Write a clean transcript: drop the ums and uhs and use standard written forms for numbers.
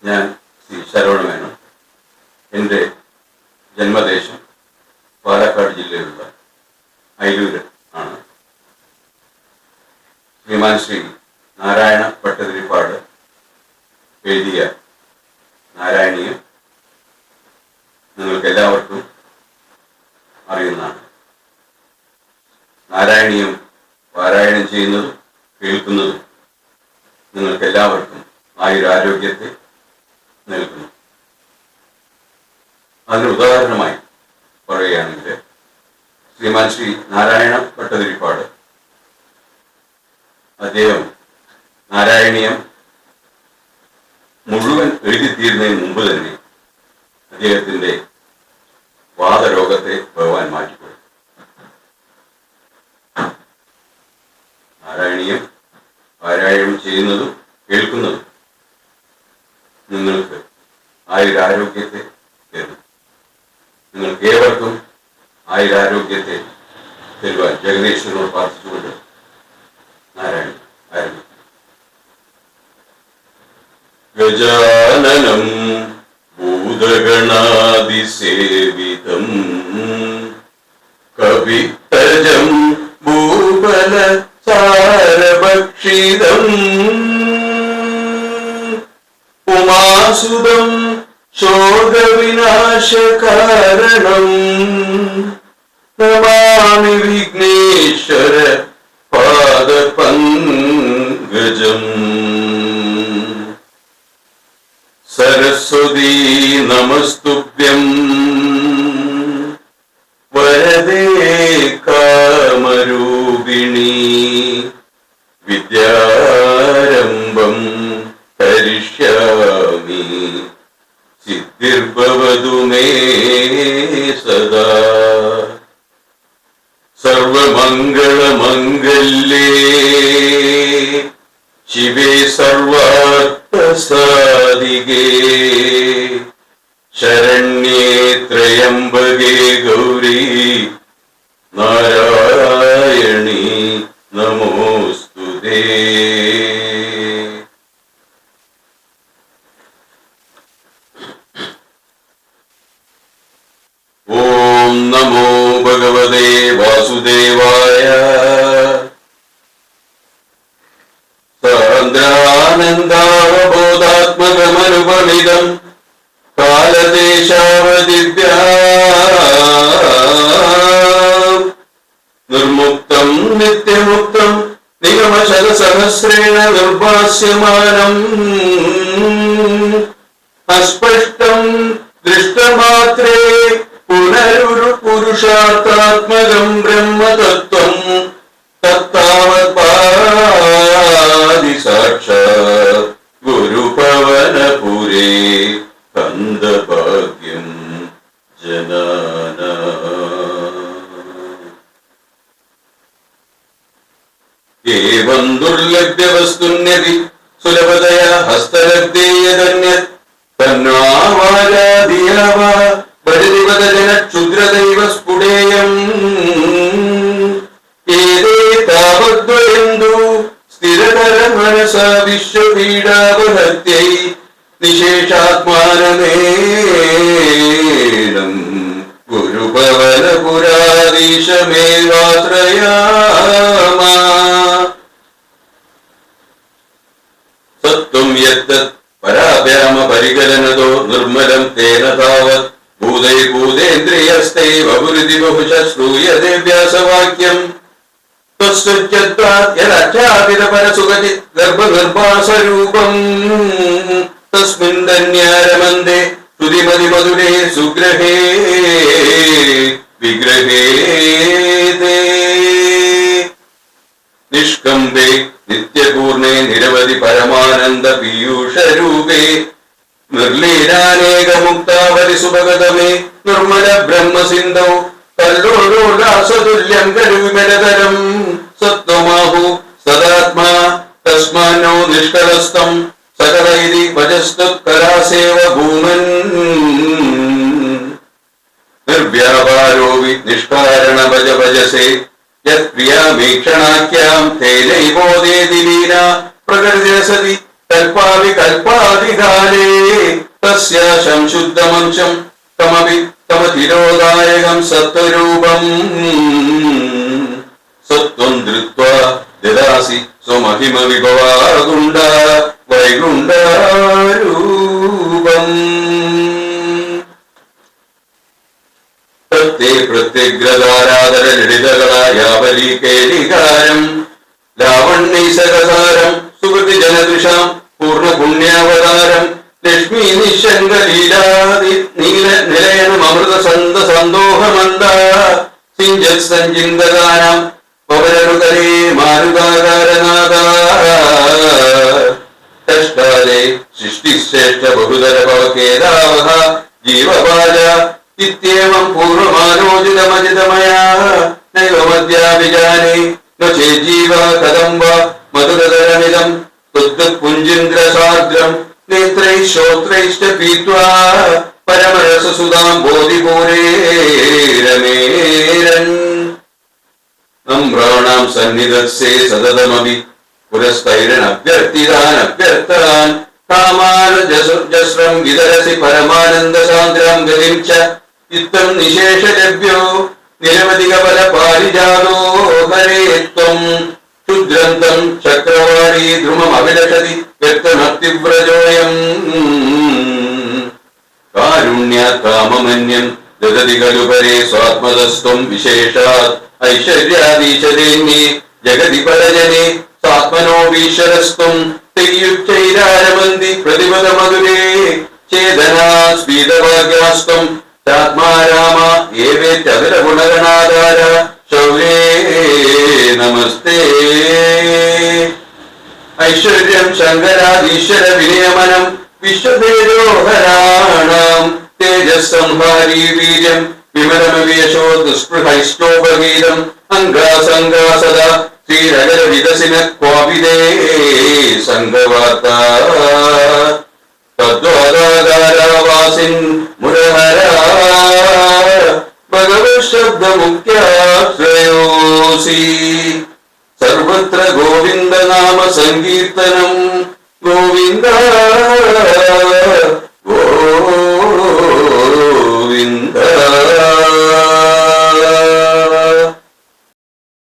ഞാൻ ശ്രീ ശരവണമേനോൻ. എൻ്റെ ജന്മദേശം പാലക്കാട് ജില്ലയിലുള്ള അയിരൂര് ആണ്. ശ്രീമാൻ ശ്രീ നാരായണ ഭട്ടതിരിപ്പാട് എഴുതിയ നാരായണീയം നിങ്ങൾക്ക് എല്ലാവർക്കും അറിയുന്നതാണ്. നാരായണീയം പാരായണം ചെയ്യുന്നതും കേൾക്കുന്നതും നിങ്ങൾക്ക് എല്ലാവർക്കും ആയുരാരോഗ്യത്തെ നൽകുന്നു. അതിന് ഉദാഹരണമായി പറയുകയാണെങ്കിൽ ശ്രീമാൻ ശ്രീ നാരായണ ഭട്ടതിരിപ്പാട് അദ്ദേഹം നാരായണീയം മുഴുവൻ എഴുതിത്തീരുന്നതിന് മുമ്പ് തന്നെ അദ്ദേഹത്തിന്റെ വാതരോഗത്തെ ഭഗവാൻ മാറ്റിക്കൊടുത്തു. നാരായണീയം പാരായണം ചെയ്യുന്നതും കേൾക്കുന്നതും നിങ്ങൾക്ക് ആയുരാരോഗ്യത്തെ തരുന്നു. നിങ്ങൾക്ക് ഏവർക്കും ആയുരാരോഗ്യത്തെ തരുവാൻ ജഗദീശ്വരനോട് പ്രാർത്ഥിച്ചുകൊണ്ട് നാരായണ ആരംഭിക്കും. ഗജാനനം ഭൂതഗണാതിസേവിതം കവിതജം ഭൂപല സാരഭക്ഷിതം ഉമാസുതം ശോകവിനാശകാരണം നമാമി വിഘ്നേശ്വര പാദപങ്കജം. സരസ്വതീ നമസ്തുഭ്യം വരദേ കാമരൂപിണി വിദ്യാരംഭം കരിഷ്യാമി സിദ്ധിർഭവതു മേ സദാ. സർവമംഗളമംഗല്യേ ശിവേ സർവാർത്ഥസാധികേ ശരണ്യേ ത്രയംബകേ ഗൗരീ നാരായണീ നമോസ്തുതേ. ഓം നമോ ഭഗവതേ വാസുദേവായ. സാന്ദ്രാനന്ദാവബോധാത്മകമനുപമിതം കാലദേശാവദിവ്യാ നിർമുക്തം നിത്യമുക്തം നിഗമശതസഹസ്രേണ നിർഭാസ്യമാനം അസ്പഷ്ടം ദൃഷ്ടമാത്രേ പുനരുരു പുരുഷാർത്ഥാത്മകം ബ്രഹ്മതത്വം തത്താവത് പാദി സാക്ഷാത് ഗുരുപവനപുരേ കന്ദഭാഗ്യം ജനാനാ. ഏവം ദുർലഭ്യവസ്തുന്യതി സുലഭതയാ ഹസ്തലബ്ധേയതന്യത് തന്നാവാരാധിയാവാ ബലിവദജന ക്ഷുദ്രദൈവ സ്ഫുടേയം. ഏതേ താവദ്വയന്തു സ്ഥിരതര മനസ വിശ്വപീഡാവഹത്യൈ നിശേഷാത്മാനമേനം ഗുരുഭവനപുരാധീശമേവാശ്രയാമ. സത്വം യത്തത് പരാഭ്യാമ പരികലനതോ നിർമ്മലം തേന താവത് ഭൂതൈ ഭൂതേന്ദ്രിയസ്തൈ ബഹുരിതി ബഹുശ ശ്രൂയതേ വ്യാസവാക്യം. യദാഖ്യാപിതപരസുഗതി ഗർഭനിർഭാസരൂപം തസ്മിൻ ധന്യാരമന്ദേ ശ്രുതിമതി മധുരേ സുഗ്രഹേ വിഗ്രഹേ നിഷ്കമ്പേ നിത്യപൂർണേ നിരവധി പരമാനന്ദ പീയൂഷരൂപേ നിർലീനാനേകമുക്താവലി സുഭഗതമേ നിർമ്മല ബ്രഹ്മസിന്ധൗ കല്ലോലോലാസതുല്യം കരുവിമലതരം സത്വമാഹു സദാത്മാ തസ്മാനോ നിഷ്കലസ്തം സകലൈതി വജസ്തുത്കരാസേവ ഭൂമൻ നിർവ്യാപാരോവി നിഷ്കാരണ ഭജ ഭജസേ യത്പ്രിയാമീക്ഷണാഖ്യാം തേനൈവോദേതി ലീല പ്രകൃതിരസതി കൽപ്പാവി കൽപ്പാതികാലേ തസ്യാശം ശുദ്ധമംശം കമപി കമതിരോദായകം സത്വരൂപം സത്വം ധൃത്വാ ദദാസി സ്വമഹിമ വിഭവാഗുണ്ട വൈകുണ്ഠരൂപം തത്തേ പ്രത്യഗ്രതാരാധര ലളിതകളായാവലി കേലികാരം ലാവണ്യസകസാരം സുഹൃതി ജനദൃശാം പൂർണ്ണ പുണ്യാവതാരം ലക്ഷ്മി നിശങ്ക ലീലാതി നീല നിലയനം അമൃത സന്ത സന്തോഹമന്ദ സിഞ്ചത് സഞ്ചിന്തകാനം പവരരുകരേ മാരുകാകാരനാഥ കഷ്ടാലേ സൃഷ്ടിശ്രേഷ്ഠ ബഹുതര ഭവകേതാവഹ ജീവപാല ഇത്യേവം പൂർവമാലോചിതമജിതമയാ നൈവമദ്യാഭിജാനേ ന ചേജീവ കദം വാ മധുരതരമിദം പുഞ്ചിന്ദ്രസാദ്രം നേത്രൈः ശ്രോത്രൈശ്ച പീത്വാ പരമരസസുതാം ബോധിപൂരേരമേരൻ നമ്രാണാം സന്നിധത്സേ സതതമപി പുരസ്തൈരനഭ്യർത്ഥിതാനഭ്യർത്ഥാൻ കാമാനജസ്രം വിതരസി പരമാനന്ദസാന്ദ്രാം ഗതിം ച ഇത്തം നിശേഷലഭ്യോ നിരവധിക ഫല പാരിജാതോ ഹരേ ത്വം ക്ഷുദ്രന്തം ചക്രവാണി ധ്രുമം അഭിലഷതി വ്യക്തമത്തിവ്രജോയം കാരുണ്യാത് കാമമന്യം ദദതി ഖലു പരേ സ്വാത്മതസ്ത്വം വിശേഷാത് ഐശ്വര്യാദീശദേന്യേ ജഗതി പരജനേ സാത്മനോ വീശ്വരസ്ത്വം തെയ്യുച്ചൈരാരമന്തി പ്രതിപദ മധുരേ ചേതനാ സ്ഫീതഭാഗ്യാസ്ത്വം ചാത്മാരാമ ഏവേത്യവിര ഗുണഗണാധാര ശൗരേ നമസ്തേ ഐശ്വര്യം ശങ്കരാദീശ്വര വിനിയമനം വിശ്വതേജോഹരാണാം തേജസ്സംഹാരീ വീര്യം വിമലമവേശോ ദുസ്പൃഹൈഷ്ടോപഗീതം അംഗാസംഗാസദ ശ്രീരഗര വികസിന ക്വാപിതേ സംഘവാർത്ത തദ്വാദാകാരവാസിൻ മുരഹരാ ഭഗവത് ശബ്ദമുഖ്യാശ്രയോസി സർവത്ര ഗോവിന്ദ നാമ സങ്കീർത്തനം ഗോവിന്ദ ഗോവിന്ദ